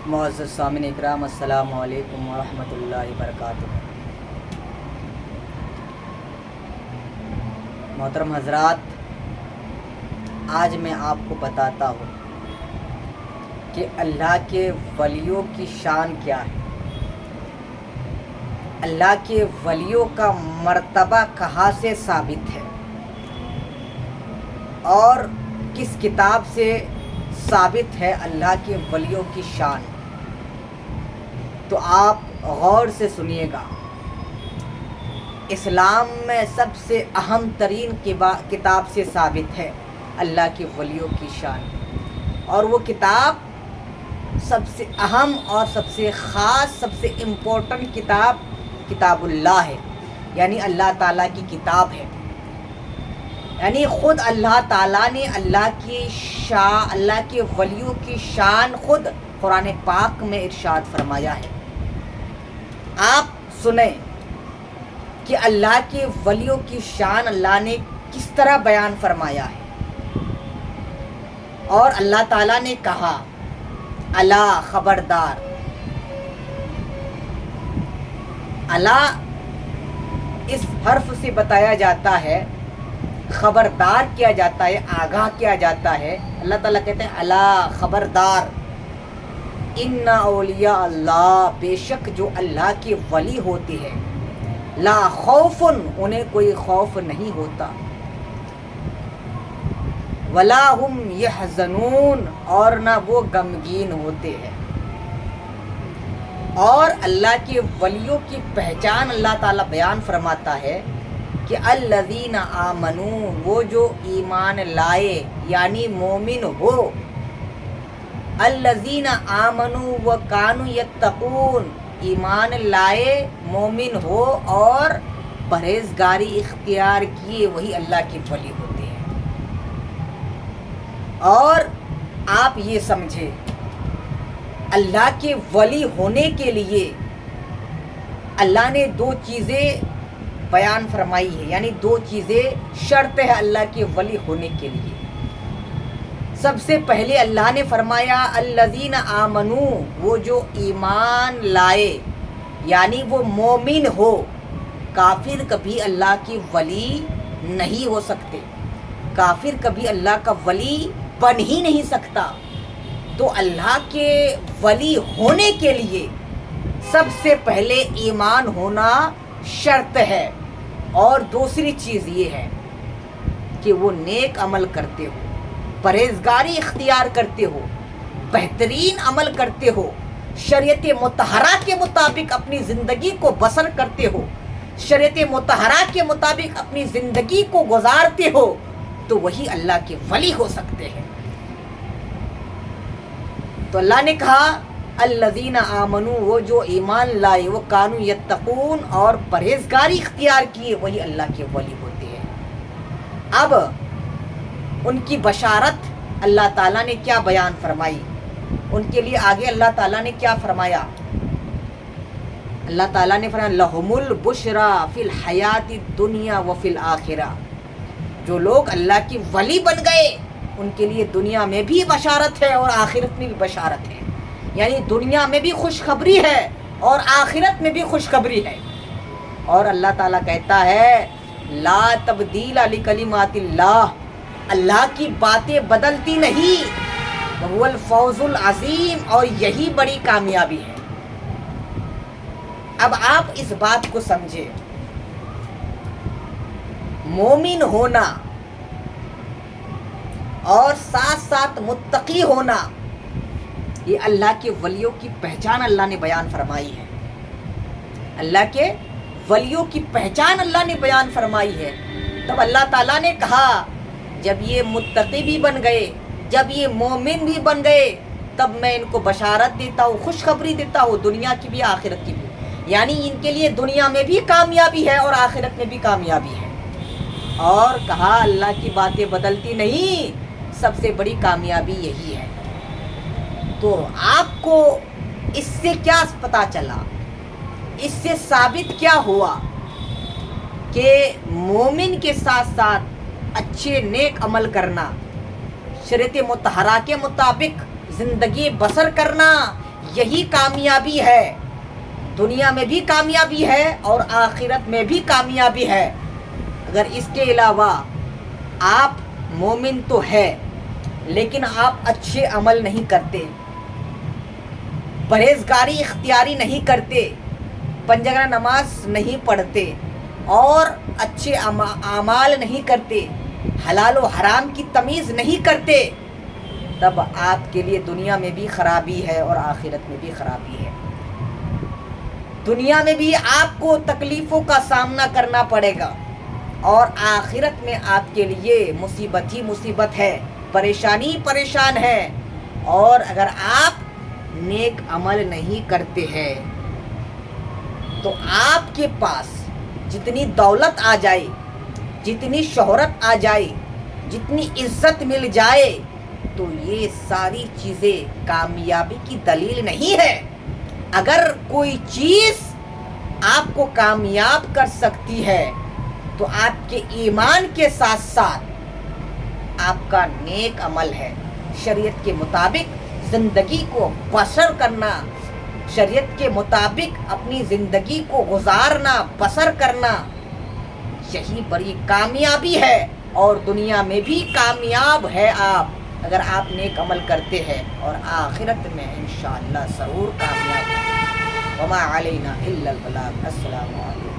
معزز سامعین اکرام، السلام علیکم ورحمۃ اللہ وبرکاتہ۔ محترم حضرات، آج میں آپ کو بتاتا ہوں کہ اللہ کے ولیوں کی شان کیا ہے، اللہ کے ولیوں کا مرتبہ کہاں سے ثابت ہے اور کس کتاب سے ثابت ہے اللہ کے ولیوں کی شان۔ تو آپ غور سے سنیے گا۔ اسلام میں سب سے اہم ترین کتاب سے ثابت ہے اللہ کے ولیوں کی شان، اور وہ کتاب سب سے اہم اور سب سے خاص، سب سے امپورٹنٹ کتاب اللہ ہے، یعنی اللہ تعالیٰ کی کتاب ہے۔ یعنی خود اللہ تعالیٰ نے اللہ کے ولیوں کی شان خود قرآن پاک میں ارشاد فرمایا ہے۔ آپ سنیں کہ اللہ کے ولیوں کی شان اللہ نے کس طرح بیان فرمایا ہے۔ اور اللہ تعالیٰ نے کہا، الا خبردار، الا اس حرف سے بتایا جاتا ہے، خبردار کیا جاتا ہے، آگاہ کیا جاتا ہے۔ اللہ تعالیٰ کہتے ہیں الا خبردار، ان اولیاء اللہ، بے شک جو اللہ کے ولی ہوتے ہیں، لا خوف، انہیں کوئی خوف نہیں ہوتا، ولا ہم یحزنون، اور نہ وہ غمگین ہوتے ہیں۔ اور اللہ کے ولیوں کی پہچان اللہ تعالیٰ بیان فرماتا ہے کہ الذین آمنوا، وہ جو ایمان لائے یعنی مومن ہو، الذین آمنوا وکانوا یتقون، ایمان لائے، مومن ہو اور پرہیزگاری اختیار کیے، وہی اللہ کے ولی ہوتے ہیں۔ اور آپ یہ سمجھے، اللہ کے ولی ہونے کے لیے اللہ نے دو چیزیں بیان فرمائی ہے، یعنی دو چیزیں شرط ہے اللہ کے ولی ہونے کے لیے۔ سب سے پہلے اللہ نے فرمایا الذین آمنوا، وہ جو ایمان لائے یعنی وہ مومن ہو۔ کافر کبھی اللہ کے ولی نہیں ہو سکتے، کافر کبھی اللہ کا ولی بن ہی نہیں سکتا۔ تو اللہ کے ولی ہونے کے لیے سب سے پہلے ایمان ہونا شرط ہے، اور دوسری چیز یہ ہے کہ وہ نیک عمل کرتے ہو، پرہیزگاری اختیار کرتے ہو، بہترین عمل کرتے ہو، شریعت مطہرہ کے مطابق اپنی زندگی کو بسر کرتے ہو، شریعت مطہرہ کے مطابق اپنی زندگی کو گزارتے ہو، تو وہی اللہ کے ولی ہو سکتے ہیں۔ تو اللہ نے کہا الذین آمنوا، وہ جو ایمان لائے، وہ کانوا یتقون، اور پرہیزگاری اختیار کیے، وہی اللہ کے ولی ہوتے ہیں۔ اب ان کی بشارت اللہ تعالیٰ نے کیا بیان فرمائی، ان کے لیے آگے اللہ تعالیٰ نے کیا فرمایا؟ اللہ تعالیٰ نے فرمایا لہم البشریٰ فی الحیات الدنیا وفی الآخرہ، جو لوگ اللہ کے ولی بن گئے ان کے لیے دنیا میں بھی بشارت ہے اور آخرت میں بھی بشارت ہے، یعنی دنیا میں بھی خوشخبری ہے اور آخرت میں بھی خوشخبری ہے۔ اور اللہ تعالیٰ کہتا ہے لا تبدیل لکلمات اللہ، اللہ کی باتیں بدلتی نہیں، وہ الفوز العظیم، اور یہی بڑی کامیابی ہے۔ اب آپ اس بات کو سمجھے، مومن ہونا اور ساتھ ساتھ متقی ہونا، یہ اللہ کے ولیوں کی پہچان اللہ نے بیان فرمائی ہے۔ اللہ کے ولیوں کی پہچان اللہ نے بیان فرمائی ہے۔ تب اللہ تعالیٰ نے کہا جب یہ متقی بھی بن گئے، جب یہ مومن بھی بن گئے، تب میں ان کو بشارت دیتا ہوں، خوشخبری دیتا ہوں، دنیا کی بھی آخرت کی بھی، یعنی ان کے لیے دنیا میں بھی کامیابی ہے اور آخرت میں بھی کامیابی ہے۔ اور کہا اللہ کی باتیں بدلتی نہیں، سب سے بڑی کامیابی یہی ہے۔ تو آپ کو اس سے کیا پتہ چلا، اس سے ثابت کیا ہوا کہ مومن کے ساتھ ساتھ اچھے نیک عمل کرنا، شریعت مطہرہ کے مطابق زندگی بسر کرنا، یہی کامیابی ہے، دنیا میں بھی کامیابی ہے اور آخرت میں بھی کامیابی ہے۔ اگر اس کے علاوہ آپ مومن تو ہے لیکن آپ اچھے عمل نہیں کرتے، پرہیزگاری اختیاری نہیں کرتے، پنجگانہ نماز نہیں پڑھتے اور اچھے اعمال نہیں کرتے، حلال و حرام کی تمیز نہیں کرتے، تب آپ کے لیے دنیا میں بھی خرابی ہے اور آخرت میں بھی خرابی ہے۔ دنیا میں بھی آپ کو تکلیفوں کا سامنا کرنا پڑے گا اور آخرت میں آپ کے لیے مصیبت ہی مصیبت ہے، پریشانی پریشان ہے۔ اور اگر آپ نیک عمل نہیں کرتے ہیں تو آپ کے پاس جتنی دولت آ جائے، جتنی شہرت آ جائے، جتنی عزت مل جائے، تو یہ ساری چیزیں کامیابی کی دلیل نہیں ہے۔ اگر کوئی چیز آپ کو کامیاب کر سکتی ہے تو آپ کے ایمان کے ساتھ ساتھ آپ کا نیک عمل ہے، شریعت کے مطابق زندگی کو بسر کرنا، شریعت کے مطابق اپنی زندگی کو گزارنا، بسر کرنا، یہی بڑی کامیابی ہے اور دنیا میں بھی کامیاب ہے آپ اگر آپ نیک عمل کرتے ہیں، اور آخرت میں انشاءاللہ ضرور کامیاب ہیں۔ وما علینا الا البلاغ۔ السلام علیکم۔